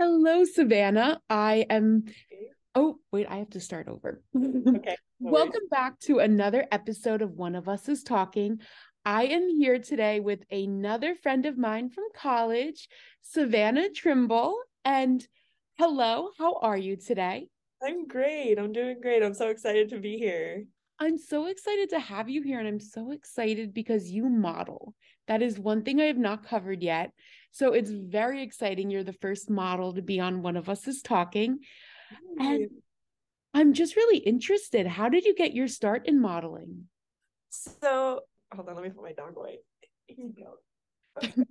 Hello, Savannah. Oh, wait, I have to start over. Okay, no worries. Welcome back to another episode of One of Us is Talking. I am here today with another friend of mine from college, Savannah Trimble. And hello, how are you today? I'm great. I'm doing great. I'm so excited to be here. I'm so excited to have you here, and I'm so excited because you model. That is one thing I have not covered yet. So it's very exciting. You're the first model to be on One of Us is Talking. And Yay. I'm just really interested. How did you get your start in modeling? So, hold on, let me put my dog away. Here you go. Okay.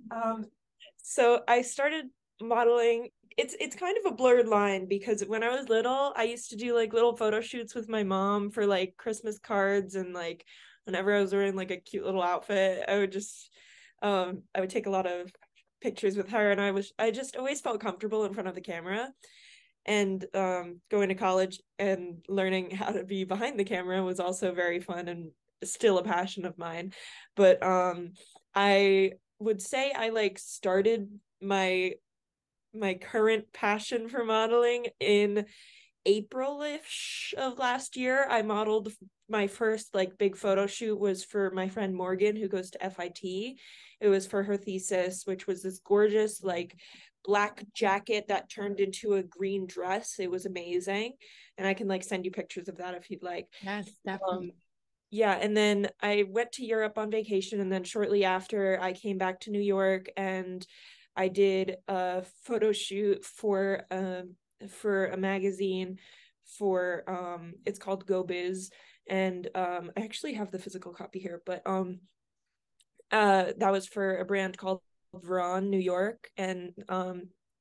So I started modeling. It's kind of a blurred line because when I was little, I used to do like little photo shoots with my mom for like Christmas cards, and like whenever I was wearing like a cute little outfit, I would take a lot of pictures with her, and I just always felt comfortable in front of the camera. And going to college and learning how to be behind the camera was also very fun and still a passion of mine. But I would say I like started my current passion for modeling in April-ish of last year. I modeled my first like big photo shoot was for my friend Morgan, who goes to FIT. It was for her thesis, which was this gorgeous like black jacket that turned into a green dress. It was amazing. And I can like send you pictures of that if you'd like. Yes, Um, definitely. yeah, and then I went to Europe on vacation, and then shortly after I came back to New York, and I did a photo shoot for a magazine for it's called Go Biz, and I actually have the physical copy here, but that was for a brand called Veron New York, and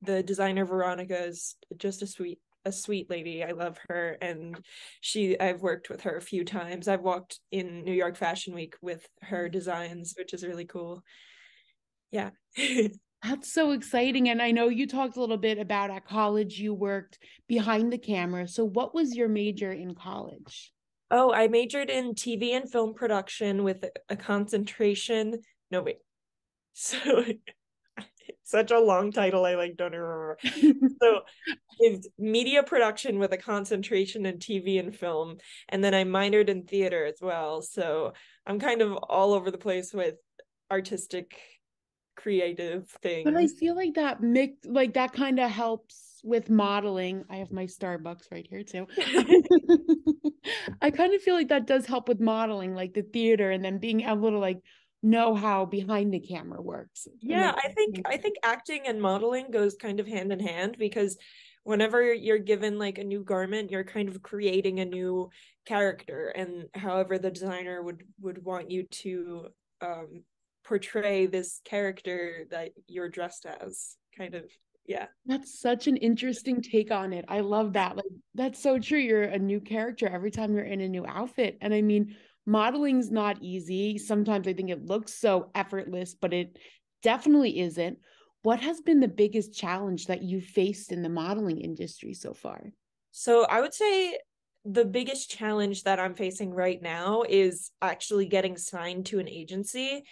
the designer Veronica is just a sweet lady. I love her, and I've worked with her a few times. I've walked in New York Fashion Week with her designs, which is really cool. Yeah. That's so exciting. And I know you talked a little bit about at college you worked behind the camera. So what was your major in college? Oh, I majored in TV and film production with a concentration. No, wait. So such a long title. I like don't remember. So it's media production with a concentration in TV and film. And then I minored in theater as well. So I'm kind of all over the place with artistic, creative But I things. feel like that mix, like that kind of helps with modeling. I have my Starbucks right here too. I kind of feel like that does help with modeling, like the theater, and then being able to like know how behind the camera works. And Yeah, like, I think acting and modeling goes kind of hand in hand because whenever you're given like a new garment, you're kind of creating a new character, and however the designer would want you to um portray this character that you're dressed as, kind of. Yeah. that's such an interesting take on it. I love that. Like, that's so true. You're a new character every time you're in a new outfit. And I mean, modeling's not easy. Sometimes I think it looks so effortless, but it definitely isn't. What has been the biggest challenge that you faced in the modeling industry so far? So I would say the biggest challenge that I'm facing right now is actually getting signed to an agency,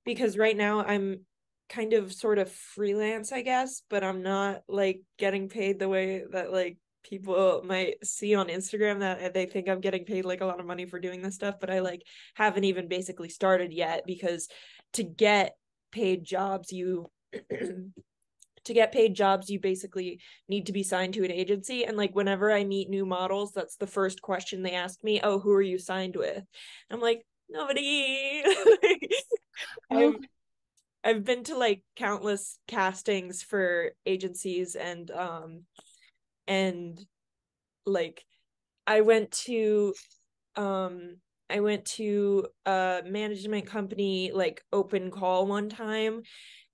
because right now I'm kind of sort of freelance, I guess, but I'm not like getting paid the way that like people might see on Instagram, that they think I'm getting paid like a lot of money for doing this stuff, but I like haven't even basically started yet, because to get paid jobs, you to get paid jobs, you basically need to be signed to an agency. And like whenever I meet new models, that's the first question they ask me. Oh, who are you signed with? I'm like, nobody. Oh, I've I've been to like countless castings for agencies, and like I went to I went to a management company like open call one time,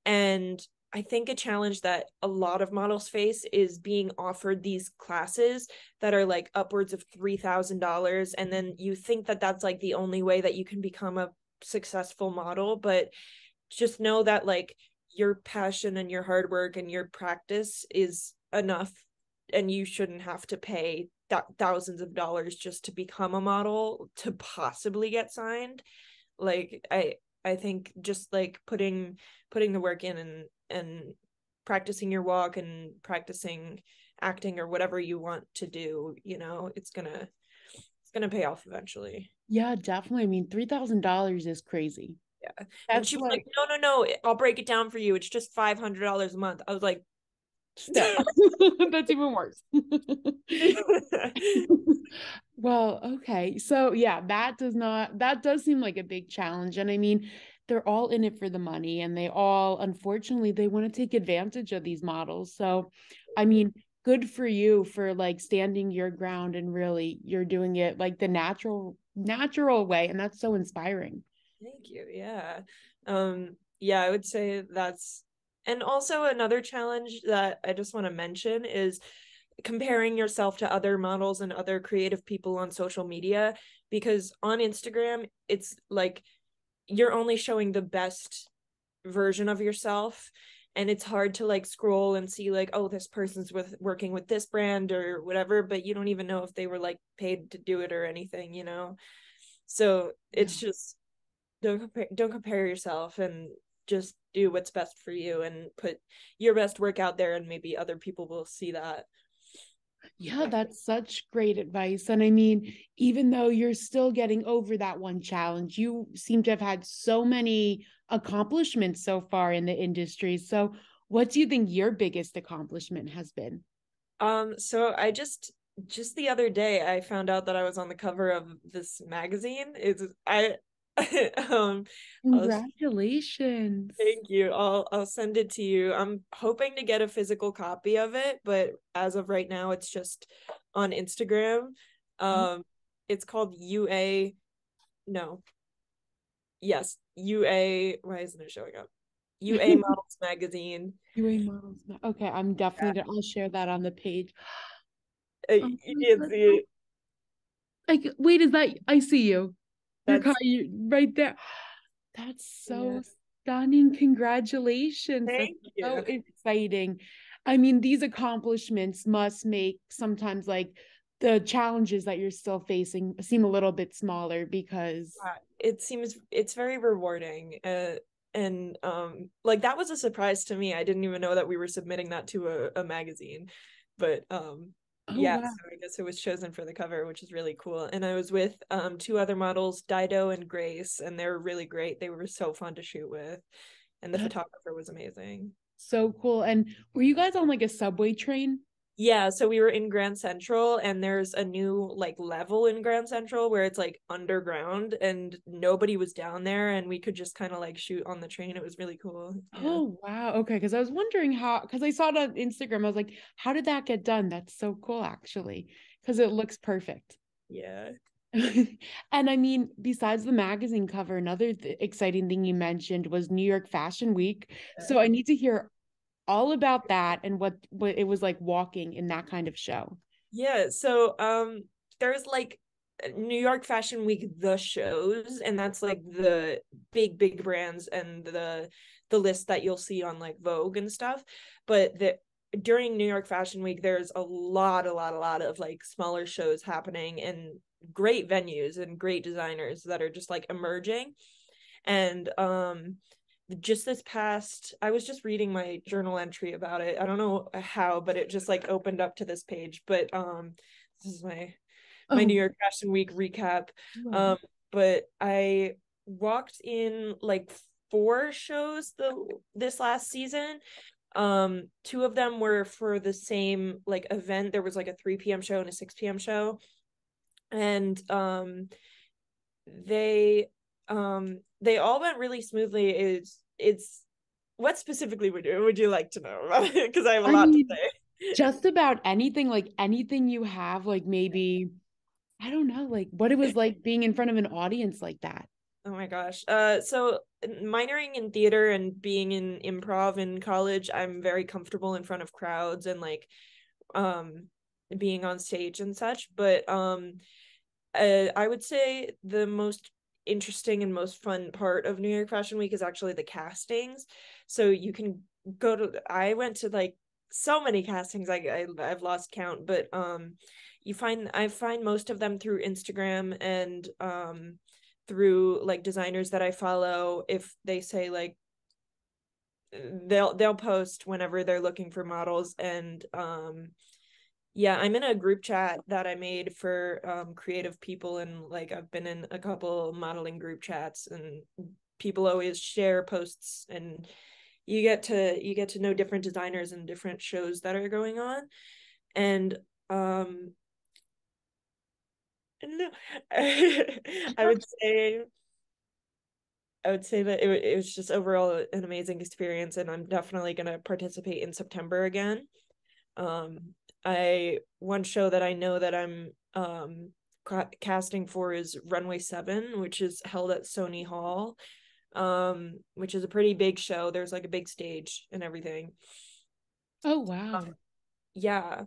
and I think a challenge that a lot of models face is being offered these classes that are like upwards of $3,000. And then you think that that's like the only way that you can become a successful model. But just know that like your passion and your hard work and your practice is enough. And you shouldn't have to pay thousands of dollars just to become a model to possibly get signed. Like I think just like putting the work in, and practicing your walk and practicing acting or whatever you want to do, you know, it's gonna pay off eventually. Yeah, definitely. I mean, $3,000 is crazy. Yeah. And That's she was like, like no, I'll break it down for you. It's just $500 a month. I was like, still. That's even worse. Well, okay. So yeah, that does seem like a big challenge. And I mean, they're all in it for the money and they all, unfortunately, they want to take advantage of these models. So, I mean, good for you for like standing your ground and really you're doing it like the natural way. And that's so inspiring. Thank you. Yeah. Yeah, I would say that's, and also another challenge that I just want to mention is comparing yourself to other models and other creative people on social media, because on Instagram it's like you're only showing the best version of yourself, and it's hard to like scroll and see like, oh, this person's with working with this brand or whatever, but you don't even know if they were like paid to do it or anything, you know. So Yeah. it's just don't compare yourself, and just do what's best for you and put your best work out there, and maybe other people will see that. Yeah, that's such great advice. And I mean, even though you're still getting over that one challenge, you seem to have had so many accomplishments so far in the industry. So, what do you think your biggest accomplishment has been? So I just the other day I found out that I was on the cover of this magazine. It's I um I'll Congratulations. thank you. I'll send it to you. I'm hoping to get a physical copy of it, but as of right now it's just on Instagram. Oh, Um it's called UA, no. Yes, UA, why isn't it showing up? UA Models Magazine. UA models. Okay, I'm definitely gonna, I'll share that on the page. Oh You my can't God. see it. Like, wait, is that, I see you. That's You right there. That's yeah. so stunning. Congratulations. That's Thank so you. exciting. I mean, these accomplishments must make sometimes like the challenges that you're still facing seem a little bit smaller because It seems it's very rewarding. And like that was a surprise to me. I didn't even know that we were submitting that to a magazine. But oh yeah, wow. so I guess it was chosen for the cover, which is really cool. And I was with two other models, Dido and Grace, and they were really great. They were so fun to shoot with. And the That's photographer was amazing. so cool. And were you guys on like a subway train? Yeah, so we were in Grand Central, and there's a new like level in Grand Central where it's like underground and nobody was down there, and we could just kind of like shoot on the train. It was really cool. Yeah. Oh wow. Okay. Because I was wondering how, because I saw it on Instagram. I was like, how did that get done? That's so cool, actually, because it looks perfect. Yeah. And I mean, besides the magazine cover, another exciting thing you mentioned was New York Fashion Week. So I need to hear all about that and what it was like walking in that kind of show. Yeah, so there's like New York Fashion Week the shows, and that's like the big brands and the list that you'll see on like Vogue and stuff. But the during New York Fashion Week there's a lot of like smaller shows happening, and great venues and great designers that are just like emerging. And just this past, I was just reading my journal entry about it. I don't know how, but it just like opened up to this page. But this is my New Oh, York Fashion Week recap. wow. um but I walked in like four shows this last season. Two of them were for the same like event. There was like a 3 p.m. show and a 6 p.m. show, and they all went really smoothly. It's what specifically would you like to know about it? Because I have a I lot to mean, say. just about anything, like anything you have, like maybe, I don't know, like what it was like being in front of an audience like that. Oh my gosh. So minoring in theater and being in improv in college, I'm very comfortable in front of crowds and like um being on stage and such. But I would say the most interesting and most fun part of New York Fashion Week is actually the castings. So you can go to, I went to like so many castings, I've lost count, but I find most of them through Instagram and through like designers that I follow. If they say like they'll post whenever they're looking for models. And yeah, I'm in a group chat that I made for creative people, and like I've been in a couple modeling group chats, and people always share posts, and you get to know different designers and different shows that are going on. And no, I would say that it was just overall an amazing experience, and I'm definitely going to participate in September again. I one show that I know that I'm casting for is Runway 7, which is held at Sony Hall, which is a pretty big show. There's like a big stage and everything. Oh, wow. Yeah.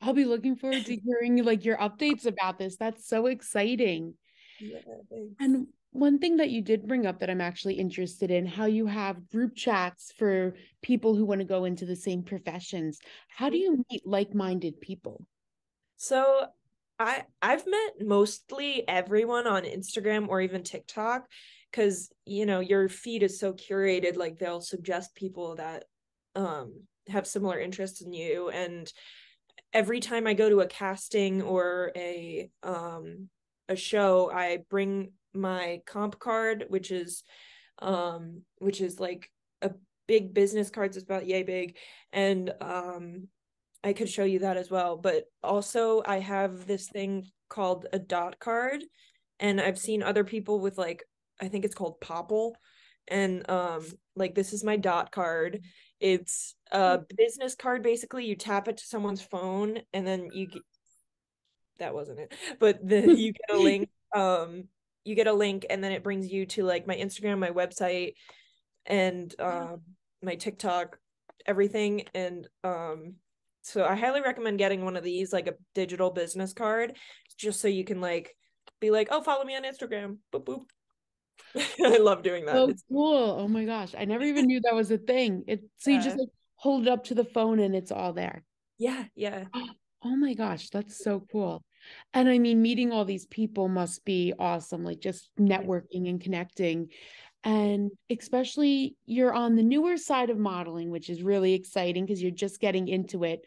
I'll be looking forward to hearing like your updates about this. That's so exciting. Yeah, thanks. And one thing that you did bring up that I'm actually interested in, how you have group chats for people who want to go into the same professions. How do you meet like-minded people? So I've met mostly everyone on Instagram or even TikTok, because your feed is so curated, like they'll suggest people that have similar interests in you. And every time I go to a casting or a show, I bring my comp card, which is like a big business card. It's about yay big. And I could show you that as well. But also I have this thing called a dot card, and I've seen other people with like, I think it's called Popple. And like, this is my dot card. It's a business card. Basically, you tap it to someone's phone, and then that wasn't it. But you get a link. You get a link, and then it brings you to like my Instagram, my website, and my TikTok, everything. And so I highly recommend getting one of these, like a digital business card, just so you can like be like, oh, follow me on Instagram. Boop boop. I love doing that. So cool. Oh my gosh. I never even knew that was a thing. So you just like hold it up to the phone and it's all there. Yeah, yeah. Oh my gosh, that's so cool. And I mean, meeting all these people must be awesome, like just networking and connecting. And especially you're on the newer side of modeling, which is really exciting because you're just getting into it.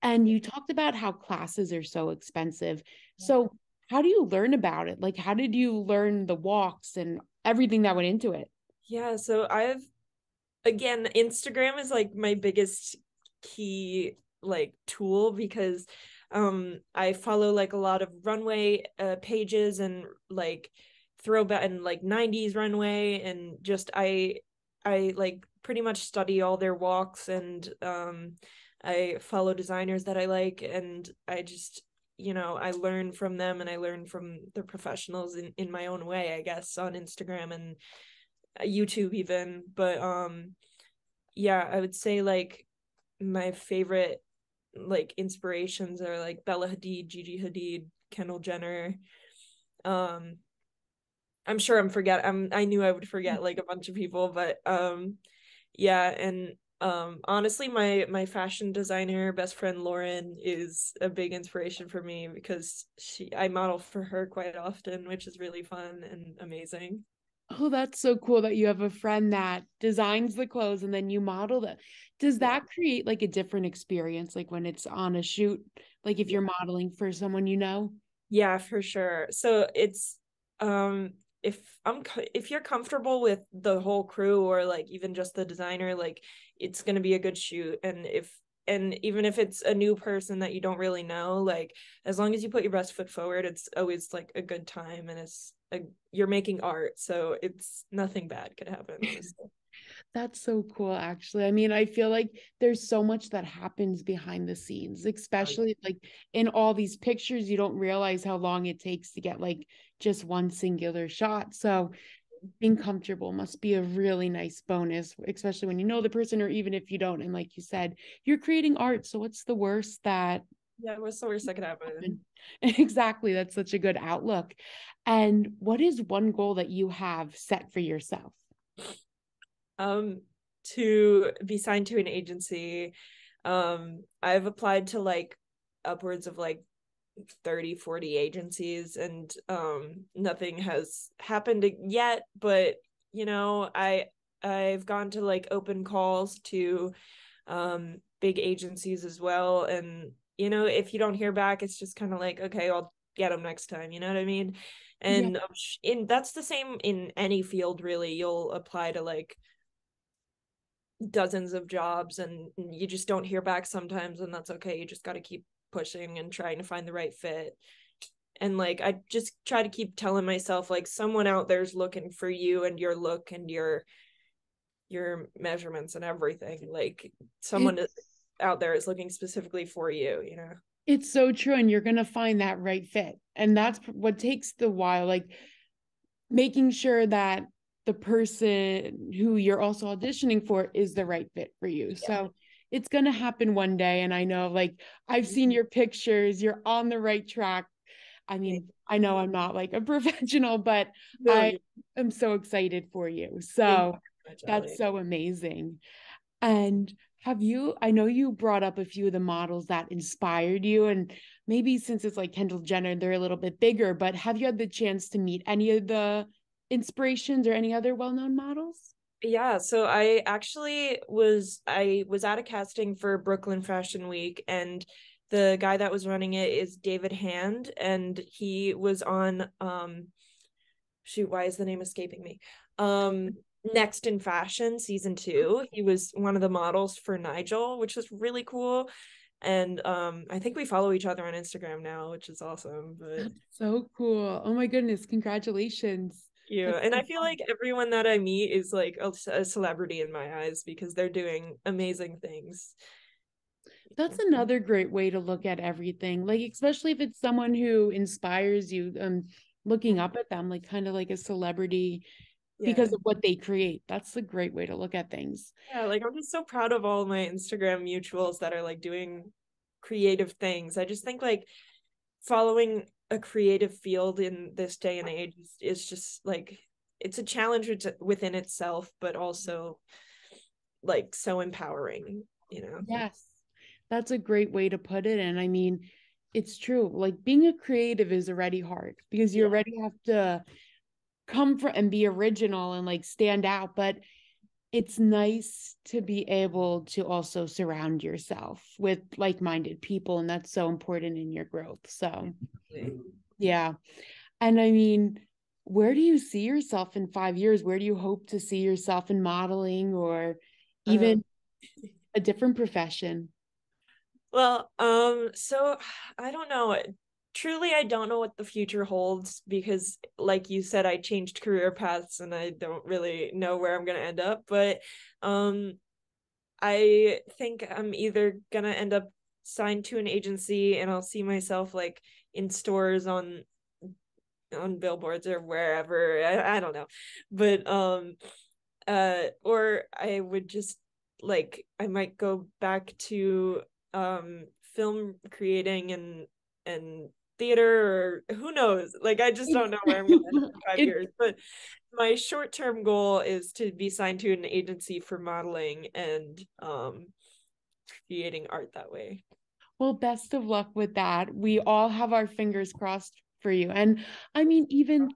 And you talked about how classes are so expensive. So, how do you learn about it? Like, how did you learn the walks and everything that went into it? Yeah, so again, Instagram is like my biggest key like tool, because I follow like a lot of runway pages, and like throwback and like 90s runway, and just I like pretty much study all their walks. And I follow designers that I like, and I just I learn from them, and I learn from the professionals in my own way, I guess, on Instagram and YouTube even. But yeah, I would say like my favorite like inspirations are like Bella Hadid, Gigi Hadid, Kendall Jenner. um I knew I would forget like a bunch of people, but yeah. And honestly, my fashion designer best friend Lauren is a big inspiration for me, because I model for her quite often, which is really fun and amazing. Oh, that's so cool that you have a friend that designs the clothes and then you model them. Does Yeah. that create like a different experience, like when it's on a shoot, like if Yeah. you're modeling for someone you know? Yeah, for sure. So it's if if you're comfortable with the whole crew, or like even just the designer, like it's going to be a good shoot. And even if it's a new person that you don't really know, like as long as you put your best foot forward, it's always like a good time. And you're making art, so it's nothing bad could happen, honestly. That's so cool, actually. I mean, I feel like there's so much that happens behind the scenes, especially like in all these pictures, you don't realize how long it takes to get like just one singular shot. So being comfortable must be a really nice bonus, especially when you know the person or even if you don't. And like you said, you're creating art. So what's the worst that Yeah, what's the worst that could happen? exactly? That's such a good outlook. And what is one goal that you have set for yourself? um to be signed to an agency. I've applied to like upwards of like 30-40 agencies, and nothing has happened yet. But I've gone to like open calls to big agencies as well, and you know, if you don't hear back, it's just kind of like, okay, I'll get them next time, you know what I mean? Yeah. And in that's the same in any field really. You'll apply to like dozens of jobs and you just don't hear back sometimes, and that's okay. You just got to keep pushing and trying to find the right fit. And like I just try to keep telling myself like someone out there's looking for you and your look and your measurements and everything. Like someone It's out there is looking specifically for you, you know. it's so true, and you're gonna find that right fit. And that's what takes the while, like making sure that the person who you're also auditioning for is the right fit for you. Yeah. So it's gonna happen one day. And I know, like, I've seen your pictures, you're on the right track. I mean, I know I'm not like a professional, but No, I you am so excited for you. thank you So very much, that's Allie. so amazing. And have you, I know you brought up a few of the models that inspired you, and maybe since it's like Kendall Jenner, they're a little bit bigger, but have you had the chance to meet any of the inspirations or any other well-known models? Yeah, so I was at a casting for Brooklyn Fashion Week, and the guy that was running it is David Hand, and he was on shoot, why is the name escaping me? Next in Fashion season 2. He was one of the models for Nigel, which was really cool. And I think we follow each other on Instagram now, which is awesome. But That's so cool. Oh my goodness, congratulations. yeah, That's and so I feel fun. like everyone that I meet is like a celebrity in my eyes because they're doing amazing things. That's another great way to look at everything. Like, especially if it's someone who inspires you, looking up at them, like kind of like a celebrity Yeah. because of what they create. That's a great way to look at things. Yeah, like I'm just so proud of all my Instagram mutuals that are like doing creative things. I just think like following a creative field in this day and age is just like it's a challenge within itself, but also like so empowering, you know. Yes, that's a great way to put it. And I mean, it's true. Like being a creative is already hard because you Yeah. already have to come from and be original and like stand out. But it's nice to be able to also surround yourself with like-minded people. And that's so important in your growth. So, yeah. And I mean, where do you see yourself in 5 years? Where do you hope to see yourself in modeling or Um, even a different profession? well, so I don't know. Truly, I don't know what the future holds because, like you said, I changed career paths and I don't really know where I'm gonna end up. But um, I think I'm either gonna end up signed to an agency and I'll see myself like in stores on billboards or wherever. I don't know. But or I would just like I might go back to film creating and theater, or who knows, like I just don't know where I'm gonna end up in five It years but my short-term goal is to be signed to an agency for modeling and creating art that way. Well, best of luck with that. We all have our fingers crossed for you. And I mean, even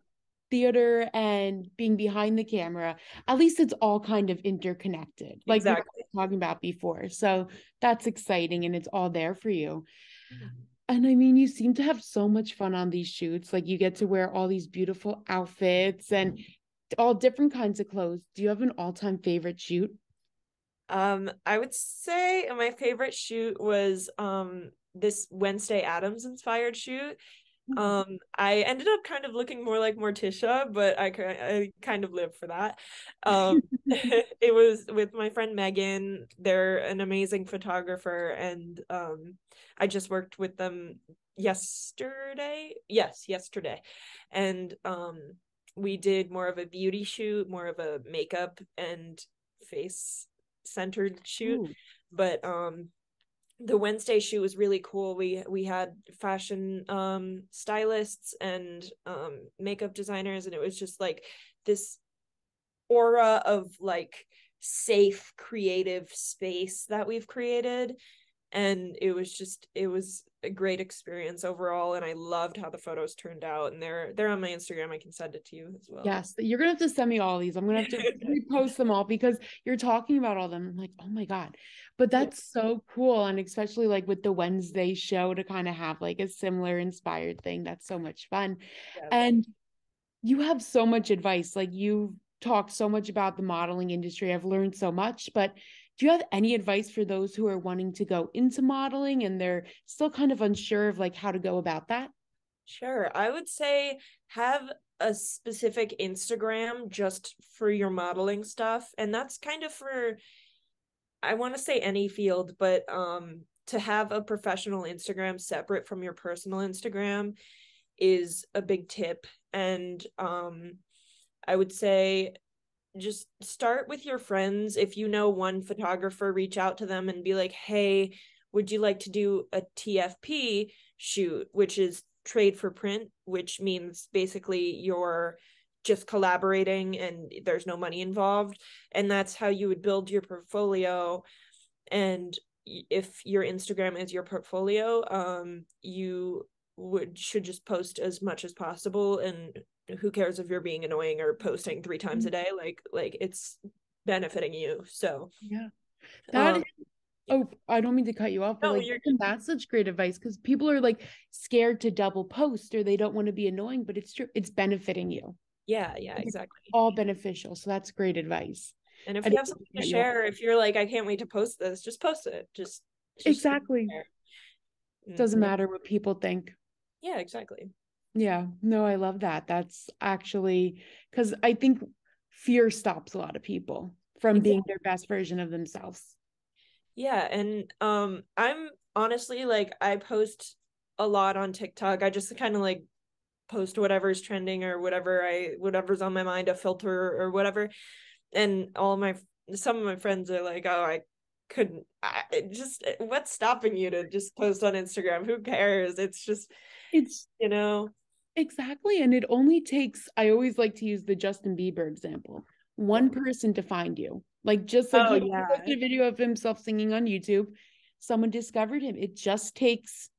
theater and being behind the camera, at least it's all kind of interconnected, like we were Exactly. talking about before. So that's exciting and it's all there for you. And I mean, you seem to have so much fun on these shoots. Like you get to wear all these beautiful outfits and all different kinds of clothes. Do you have an all-time favorite shoot? I would say my favorite shoot was this Wednesday Addams inspired shoot. I ended up kind of looking more like Morticia, but I kind of live for that. It was with my friend Megan. They're an amazing photographer, and I just worked with them yesterday. Yes, yesterday, and we did more of a beauty shoot, more of a makeup and face centered shoot, Ooh, but the Wednesday shoot was really cool. We had fashion stylists and makeup designers, and it was just like this aura of like safe creative space that we've created, and it was a great experience overall, and I loved how the photos turned out, and they're on my Instagram. I can send it to you as well. Yes, you're gonna have to send me all these. I'm gonna have to repost them all because you're talking about all of them. I'm like, oh my God. But Yeah, that's so cool. And especially like with the Wednesday show to kind of have like a similar inspired thing. That's so much fun. yeah. And you have so much advice. Like you talk so much about the modeling industry. I've learned so much, but do you have any advice for those who are wanting to go into modeling and they're still kind of unsure of like how to go about that? Sure. I would say have a specific Instagram just for your modeling stuff. And that's kind of for, I want to say any field, but to have a professional Instagram separate from your personal Instagram is a big tip. And I would say just start with your friends. If you know one photographer, reach out to them and be like, hey, would you like to do a TFP shoot, which is trade for print, which means basically you're just collaborating and there's no money involved. And that's how you would build your portfolio. And if your Instagram is your portfolio, you should just post as much as possible, and who cares if you're being annoying or posting 3 times a day, like it's benefiting you. So Yeah. That um is, oh, I don't mean to cut you off, but no, like you're that's such great advice because people are like scared to double post or they don't want to be annoying, but it's true. It's benefiting you. yeah, It's exactly. all beneficial. So that's great advice. And if I you didn't have mean something to to cut you off. share, if you're like, I can't wait to post this, just post it. Just Exactly. share. Doesn't matter what people think. Yeah, exactly. Yeah. No, I love that. That's actually because I think fear stops a lot of people from being Exactly. their best version of themselves. Yeah, and I'm honestly like, I post a lot on TikTok. I just kind of like post whatever's trending or whatever's on my mind, a filter or whatever. And some of my friends are like, oh, I couldn't, just what's stopping you to just post on Instagram? Who cares? It's just, It's you know. exactly. And it only takes, I always like to use the Justin Bieber example, Yeah. one person to find you. Like, just like Oh he yeah. posted a video of himself singing on YouTube, someone discovered him. It just takes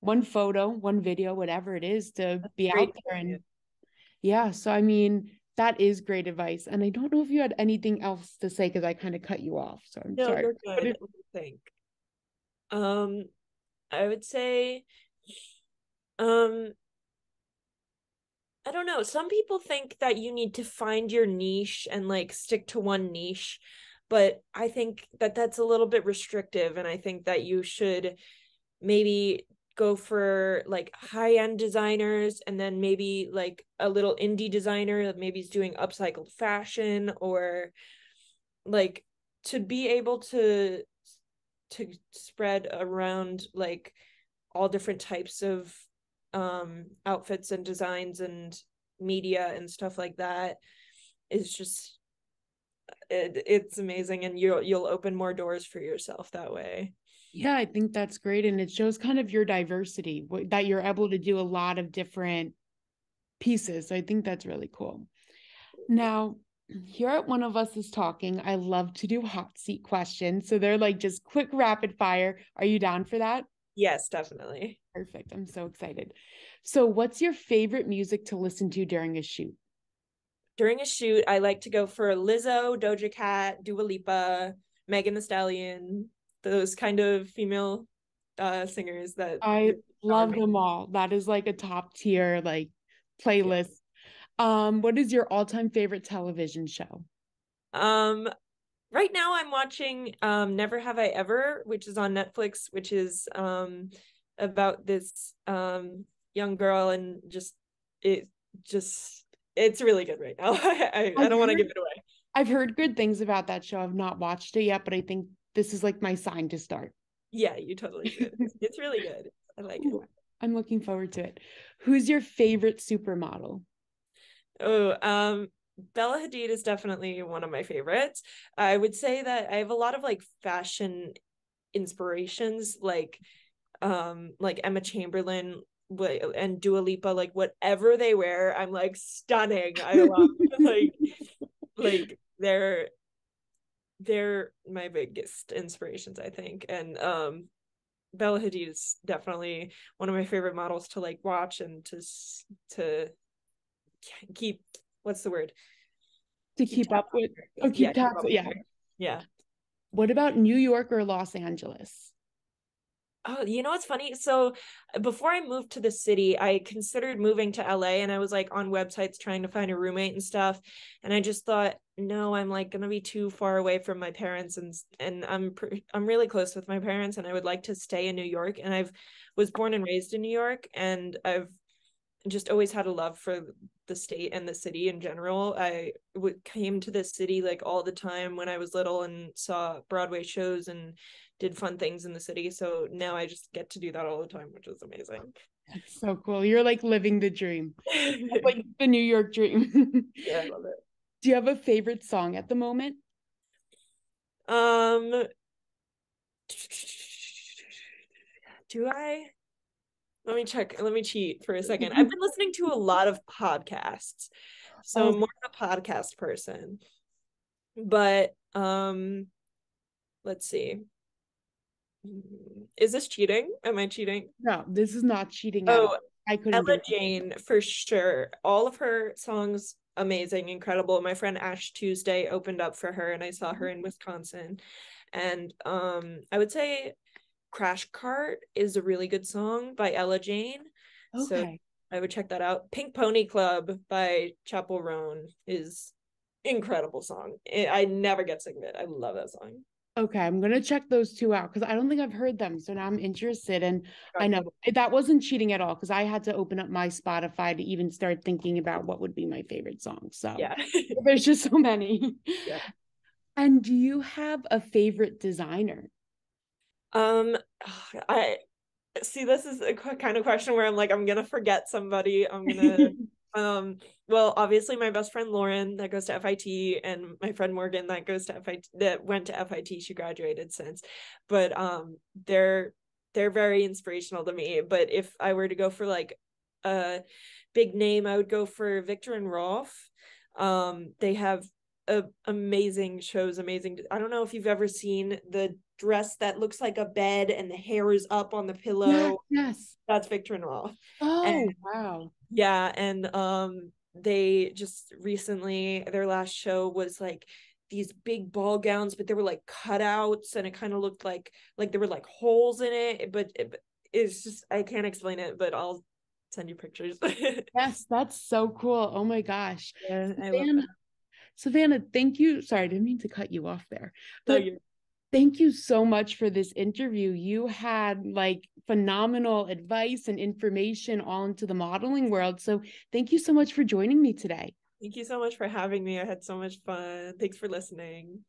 one photo, one video, whatever it is to That's be out great. there. And yeah, so I mean, that is great advice. And I don't know if you had anything else to say because I kind of cut you off. So I'm No, sorry. you're But good. Let me think. Um, I would say, um, I don't know. Some people think that you need to find your niche and like stick to one niche, but I think that that's a little bit restrictive, and I think that you should maybe go for like high-end designers, and then maybe like a little indie designer that maybe is doing upcycled fashion, or like to be able to spread around like all different types of outfits and designs and media and stuff like that is just it's amazing, and you'll open more doors for yourself that way. yeah, I think that's great. And it shows kind of your diversity that you're able to do a lot of different pieces. So I think that's really cool. Now, here at One of Us is Talking, I love to do hot seat questions. So they're like just quick rapid fire. Are you down for that? Yes, definitely. Perfect. I'm so excited. So, what's your favorite music to listen to during a shoot? During a shoot, I like to go for Lizzo, Doja Cat, Dua Lipa, Megan Thee Stallion, those kind of female singers that I are love them all. That is like a top tier like yeah. playlist. What is your all-time favorite television show? Um, right now I'm watching Never Have I Ever, which is on Netflix, which is about this young girl, and it just it's really good right now. I I've don't want to heard give it away. I've heard good things about that show. I've not watched it yet, but I think this is like my sign to start. Yeah, you totally should. It's really good. I like it. Ooh, I'm looking forward to it. Who's your favorite supermodel? Oh, Bella Hadid is definitely one of my favorites. I would say that I have a lot of like fashion inspirations, like Emma Chamberlain and Dua Lipa, like whatever they wear, I'm like stunning. I love like they're my biggest inspirations, I think. And Bella Hadid is definitely one of my favorite models to like watch and to keep, what's the word? To keep up with, or Yeah, keep keep tabs. up with Yeah. her. Yeah. What about New York or Los Angeles? Oh, you know what's funny? So before I moved to the city, I considered moving to LA, and I was like on websites trying to find a roommate and stuff. And I just thought, no, I'm like gonna be too far away from my parents, and I'm really close with my parents, and I would like to stay in New York. And I've was born and raised in New York, and I've just always had a love for the state and the city in general. Came to this city like all the time when I was little and saw Broadway shows and did fun things in the city. So now I just get to do that all the time, which is amazing. That's so cool. You're like living the dream. That's Yeah, like the New York dream. I love it. Do you have a favorite song at the moment? Um, do I? Let me check. Let me cheat for a second. I've been listening to a lot of podcasts, so Oh, I'm more of a podcast person. But let's see. Is this cheating? Am I cheating? no, this is not cheating at all. Oh, I couldn't do Ella it. Jane for sure. All of her songs amazing, incredible. My friend Ash Tuesday opened up for her and I saw her in Wisconsin. And I would say Crash Cart is a really good song by Ella Jane. So Okay. I would check that out. Pink Pony Club by Chapel Roan is incredible song. I never get sick of it. I love that song. Okay, I'm gonna check those two out because I don't think I've heard them. So now I'm interested. And I God, know that wasn't cheating at all because I had to open up my Spotify to even start thinking about what would be my favorite song. So yeah. there's just so many. Yeah. And do you have a favorite designer? Um, I see. This is a kind of question where I'm like, I'm gonna forget somebody. I'm gonna, um, well, obviously my best friend Lauren that goes to FIT, and my friend Morgan that goes to FIT, that went to FIT. She graduated since, but they're very inspirational to me. But if I were to go for like a big name, I would go for Victor and Rolf. They have amazing shows, amazing. I don't know if you've ever seen the dress that looks like a bed and the hair is up on the Yes, pillow. yes. That's Victor and Rolf. And Oh, wow. yeah, and they just recently, their last show was like these big ball gowns, but they were like cutouts and it kind of looked like there were like holes in it, but it's just, I can't explain it, but I'll send you pictures. Yes, that's so cool. Oh my gosh. Yeah, I love Savannah, that. Savannah, thank you. Sorry, I didn't mean to cut you off there, No, but you thank you so much for this interview. You had like phenomenal advice and information all into the modeling world. So thank you so much for joining me today. thank you so much for having me. I had so much fun. Thanks for listening.